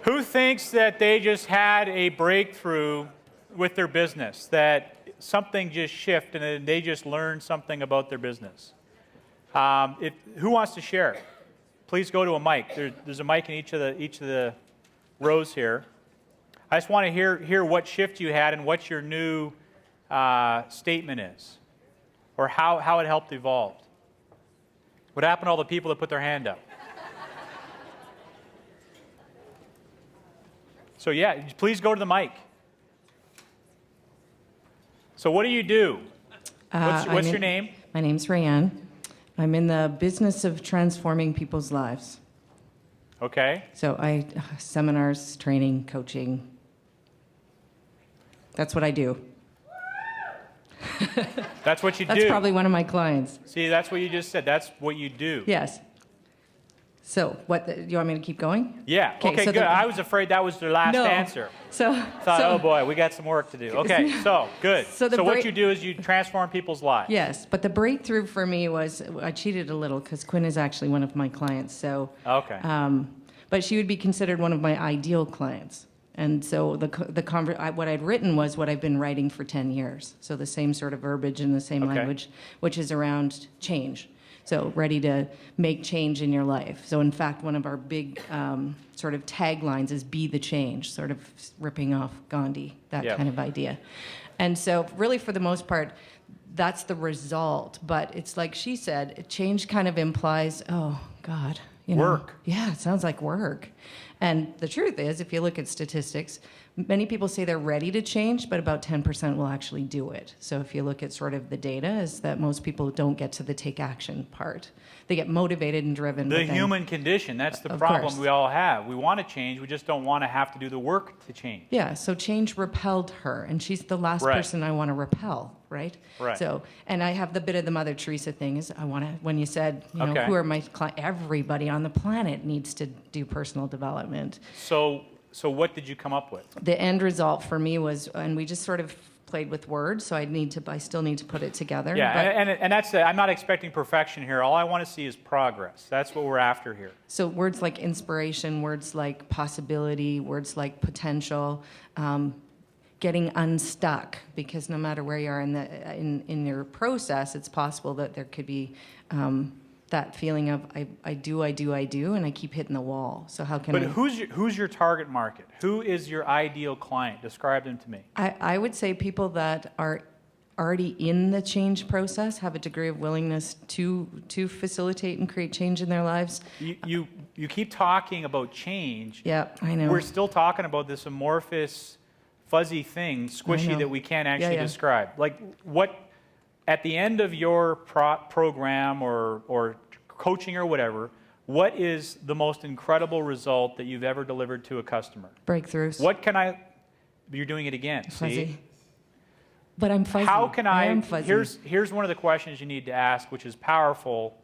Who thinks that they just had a breakthrough with their business, that something just shifted and they just learned something about their business? Who wants to share? Please go to a mic. There's a mic in each of the rows here. I just want to hear what shift you had and what your new statement is, or how it helped evolve. What happened to all the people that put their hand up? So yeah, please go to the mic. So what do you do? What's your name? My name's Rayanne. I'm in the business of transforming people's lives. Okay. So I seminars, training, coaching. That's what I do. That's what you do. That's probably one of my clients. See, that's what you just said. That's what you do. Yes. So, you want me to keep going? Yeah. Okay, so good. I was afraid that was the last answer. Oh boy, we got some work to do. Okay, so good. So what you do is you transform people's lives. Yes, but the breakthrough for me was, I cheated a little because Quinn is actually one of my clients. So, okay. But she would be considered one of my ideal clients. And so what I'd written was what I've been writing for 10 years. So the same sort of verbiage and the same language, which is around change. So ready to make change in your life. So in fact, one of our big sort of taglines is be the change, sort of ripping off Gandhi, that kind of idea. And so really for the most part, that's the result. But it's like she said, change kind of implies, oh God. Work. Yeah, it sounds like work. And the truth is, if you look at statistics, many people say they're ready to change, but about 10% will actually do it. So if you look at sort of the data, is that most people don't get to the take action part. They get motivated and driven. The human condition, that's the problem we all have. We want to change, we just don't want to have to do the work to change. Yeah, so change repelled her, and she's the last person I want to repel, right? Right. So, and I have the bit of the Mother Teresa thing is when you said, who are my clients, everybody on the planet needs to do personal development. So what did you come up with? The end result for me was, and we just sort of played with words, so I still need to put it together. Yeah, and that's it. I'm not expecting perfection here. All I want to see is progress. That's what we're after here. So words like inspiration, words like possibility, words like potential, getting unstuck, because no matter where you are in your process, it's possible that there could be that feeling of I do, and I keep hitting the wall. So how can who's your target market? Who is your ideal client? Describe them to me. I would say people that are already in the change process, have a degree of willingness to facilitate and create change in their lives. You keep talking about change. Yeah, I know. We're still talking about this amorphous, fuzzy thing, squishy, that we can't actually describe. Like what? At the end of your program or coaching or whatever, what is the most incredible result that you've ever delivered to a customer? Breakthroughs. You're doing it again. Fuzzy. See? But I'm fuzzy. How can I am fuzzy. Here's one of the questions you need to ask, which is powerful,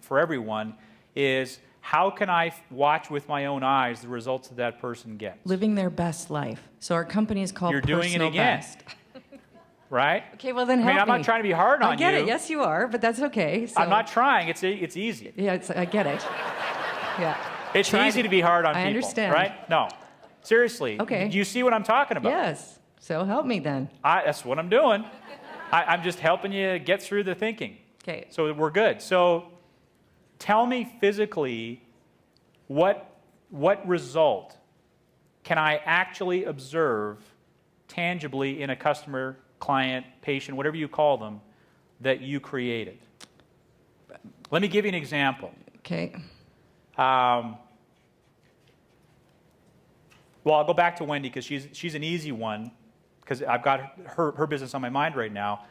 for everyone, is how can I watch with my own eyes the results that that person gets? Living their best life. So our company is called Personal Best. You're doing it again. Right? Okay, well then help me. I'm not trying to be hard on you. I get it. Yes, you are, but that's okay. So. I'm not trying. It's easy. Yeah, I get it. Yeah. It's easy to be hard on people. I understand. Right? No. Seriously. Okay. Do you see what I'm talking about? Yes. So help me then. That's what I'm doing. I'm just helping you get through the thinking. Okay. So we're good. So tell me physically what result can I actually observe tangibly in a customer, client, patient, whatever you call them, that you created. Let me give you an example. Okay. Well, I'll go back to Wendy because she's an easy one because I've got her business on my mind right now.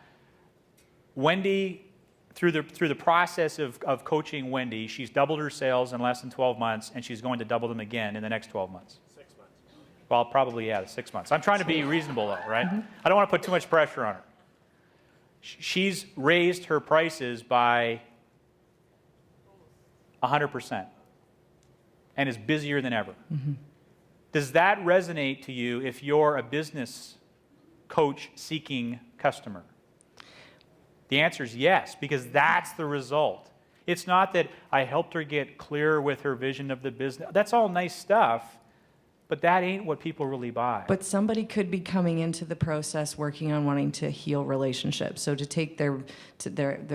Wendy, through the process of coaching Wendy, she's doubled her sales in less than 12 months, and she's going to double them again in the next 12 months. 6 months. Well, probably, 6 months. I'm trying to be reasonable, though, right? Mm-hmm. I don't want to put too much pressure on her. She's raised her prices by 100% and is busier than ever. Mm-hmm. Does that resonate to you if you're a business coach seeking customer? The answer is yes, because that's the result. It's not that I helped her get clear with her vision of the business. That's all nice stuff, but that ain't what people really buy. But somebody could be coming into the process working on wanting to heal relationships. So to take their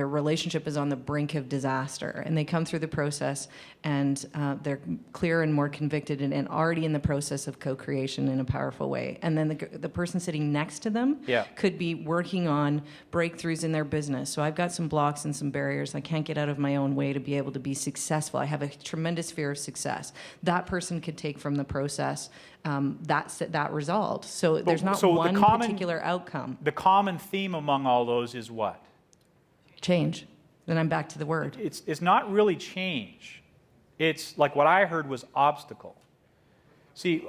relationship is on the brink of disaster, and they come through the process and they're clear and more convicted and already in the process of co-creation in a powerful way. And then the person sitting next to them could be working on breakthroughs in their business. So I've got some blocks and some barriers. I can't get out of my own way to be able to be successful. I have a tremendous fear of success. That person could take from the process that resolved. So there's not one particular outcome. The common theme among all those is what? Change. Then I'm back to the word. It's not really change. It's like what I heard was obstacle. See,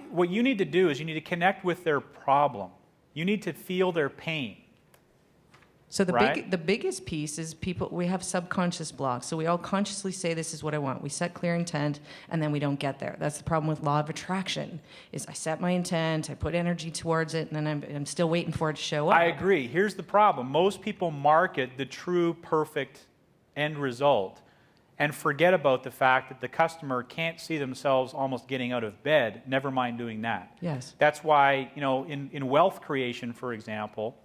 what you need to do is you need to connect with their problem. You need to feel their pain. So the biggest piece is we have subconscious blocks. So we all consciously say, this is what I want. We set clear intent, and then we don't get there. That's the problem with law of attraction, is I set my intent, I put energy towards it, and then I'm still waiting for it to show up. I agree. Here's the problem. Most people market the true, perfect end result and forget about the fact that the customer can't see themselves almost getting out of bed, never mind doing that. Yes. That's why, in wealth creation, for example,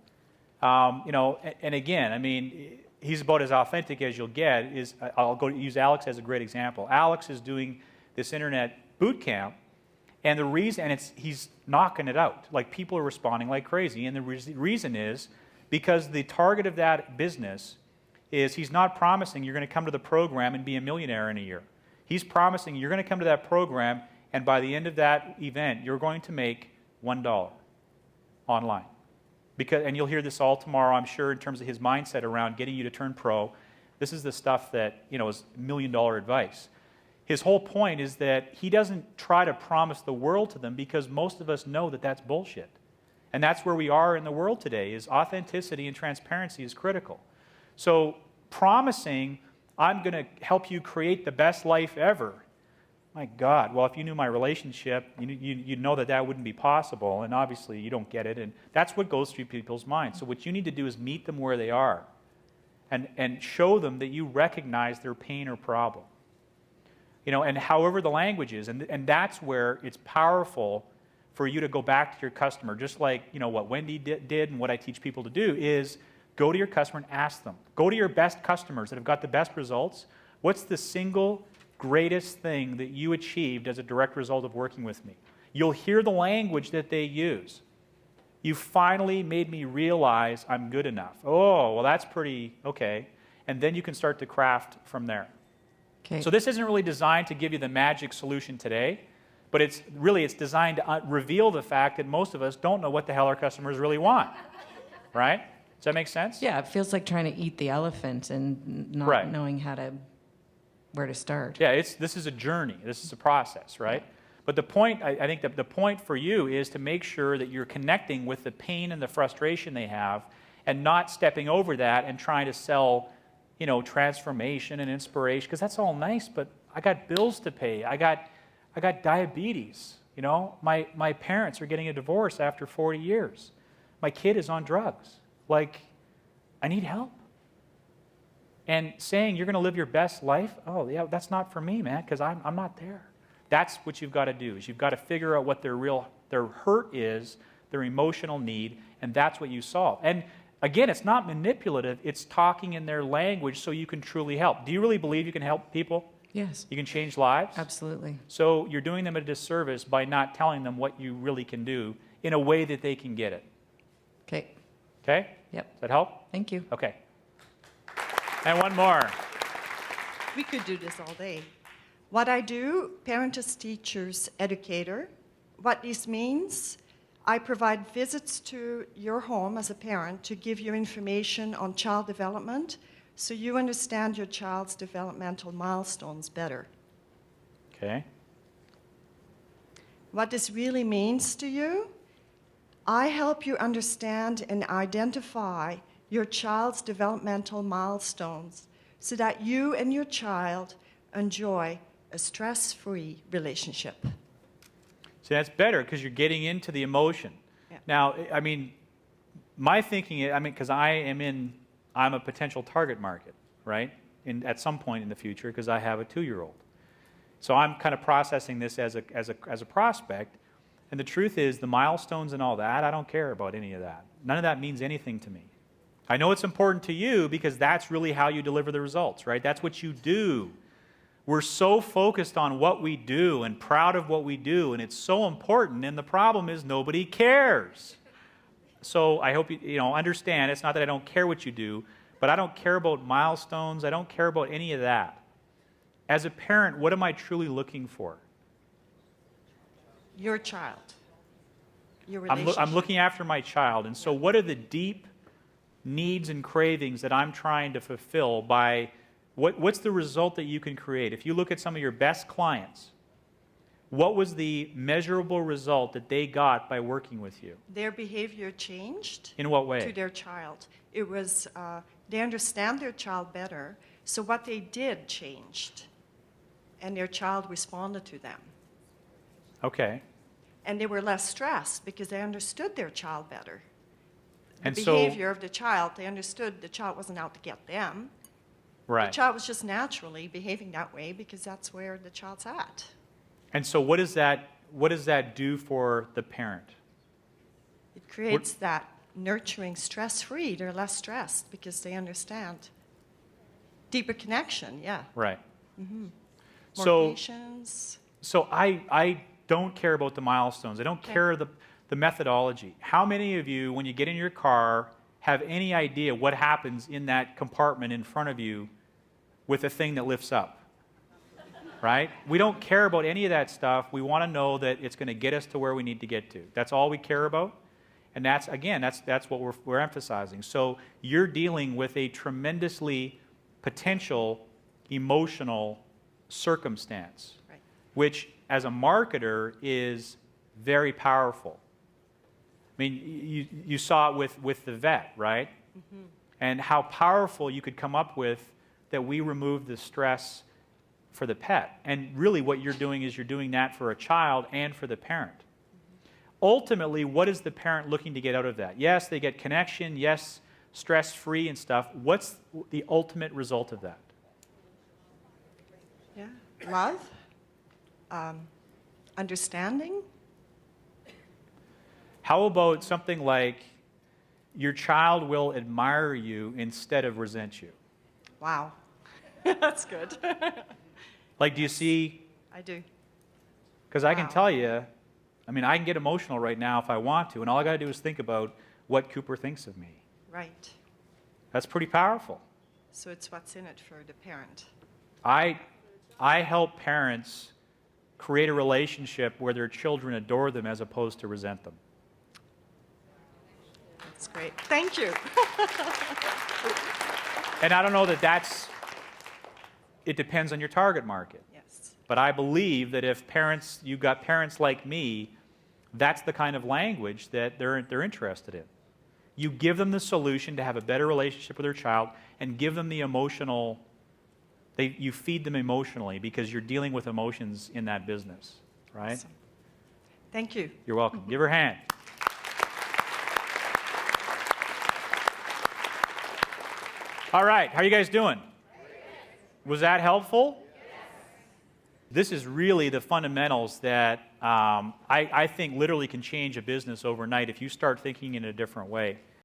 and again, I mean, he's about as authentic as you'll get. I'll go use Alex as a great example. Alex is doing this internet boot camp, and the reason, and he's knocking it out. Like, people are responding like crazy, and the reason is because the target of that business is he's not promising you're going to come to the program and be a millionaire in a year. He's promising you're going to come to that program, and by the end of that event, you're going to make $1 online. And you'll hear this all tomorrow, I'm sure, in terms of his mindset around getting you to turn pro. This is the stuff that, is $1 million advice. His whole point is that he doesn't try to promise the world to them, because most of us know that that's bullshit. And that's where we are in the world today, is authenticity and transparency is critical. So promising, I'm going to help you create the best life ever. My God, well, if you knew my relationship, you'd know that wouldn't be possible, and obviously you don't get it, and that's what goes through people's minds. So what you need to do is meet them where they are and show them that you recognize their pain or problem. And however the language is, and that's where it's powerful for you to go back to your customer, just like what Wendy did and what I teach people to do is go to your customer and ask them. Go to your best customers that have got the best results. What's the single greatest thing that you achieved as a direct result of working with me? You'll hear the language that they use. You finally made me realize I'm good enough. Oh, well, that's pretty okay. And then you can start to craft from there. Okay. So this isn't really designed to give you the magic solution today, but it's designed to reveal the fact that most of us don't know what the hell our customers really want. Right? Does that make sense? Yeah, it feels like trying to eat the elephant and not knowing where to start. Yeah, this is a journey. This is a process, right? But the point, I think that the point for you is to make sure that you're connecting with the pain and the frustration they have and not stepping over that and trying to sell, transformation and inspiration, because that's all nice, but I got bills to pay. I got diabetes. My parents are getting a divorce after 40 years. My kid is on drugs. Like, I need help. And saying you're going to live your best life, oh, yeah, that's not for me, man, because I'm not there. That's what you've got to do, is you've got to figure out what their hurt is, their emotional need, and that's what you solve. And again, it's not manipulative. It's talking in their language so you can truly help. Do you really believe you can help people? Yes. You can change lives? Absolutely. So you're doing them a disservice by not telling them what you really can do in a way that they can get it. Okay. Okay? Yep. Does that help? Thank you. Okay. And one more. We could do this all day. What I do, parents, teachers, educator. What this means, I provide visits to your home as a parent to give you information on child development so you understand your child's developmental milestones better. Okay. What this really means to you, I help you understand and identify your child's developmental milestones so that you and your child enjoy a stress-free relationship. See, that's better because you're getting into the emotion. Yeah. Now, I mean, my thinking, because I'm a potential target market, right? At some point in the future, because I have a 2-year-old. So I'm kind of processing this as a prospect. And the truth is, the milestones and all that, I don't care about any of that. None of that means anything to me. I know it's important to you because that's really how you deliver the results, right? That's what you do. We're so focused on what we do and proud of what we do, and it's so important, and the problem is nobody cares. So I hope you understand, it's not that I don't care what you do, but I don't care about milestones. I don't care about any of that. As a parent, what am I truly looking for? Your child. Your relationship. I'm looking after my child, and so what are the deep needs and cravings that I'm trying to fulfill by what's the result that you can create? If you look at some of your best clients, what was the measurable result that they got by working with you? Their behavior changed. In what way? To their child. It was, they understand their child better, so what they did changed. And their child responded to them. Okay. And they were less stressed because they understood their child better. And The so, behavior of the child, they understood the child wasn't out to get them. The right. child was just naturally behaving that way because that's where the child's at. And so what does that do for the parent? It creates that nurturing, stress-free. They're less stressed because they understand. Deeper connection, yeah. Right. More patience. So I don't care about the milestones. I don't care the methodology. How many of you, when you get in your car, have any idea what happens in that compartment in front of you with the thing that lifts up? Right? We don't care about any of that stuff. We want to know that it's going to get us to where we need to get to. That's all we care about. And that's what we're emphasizing. So you're dealing with a tremendously potential emotional circumstance, Right. which as a marketer is very powerful. I mean, you saw it with the vet, right? Mm-hmm. And how powerful you could come up with that we remove the stress for the pet. And really what you're doing is you're doing that for a child and for the parent. Mm-hmm. Ultimately, what is the parent looking to get out of that? Yes, they get connection. Yes, stress-free and stuff. What's the ultimate result of that? Yeah. Love. Understanding. How about something like your child will admire you instead of resent you? Wow. That's good. Like, do you see? I do. Because I can Wow. tell you, I mean, I can get emotional right now if I want to, and all I got to do is think about what Cooper thinks of me. Right. That's pretty powerful. So it's what's in it for the parent. I help parents create a relationship where their children adore them as opposed to resent them. That's great. Thank you. And I don't know it depends on your target market. Yes. But I believe that if you've got parents like me, that's the kind of language that they're interested in. You give them the solution to have a better relationship with their child and give them the emotional, you feed them emotionally because you're dealing with emotions in that business, right? Awesome. Thank you. You're welcome. Give her a hand. All right, how are you guys doing? Was that helpful? This is really the fundamentals that I think literally can change a business overnight if you start thinking in a different way.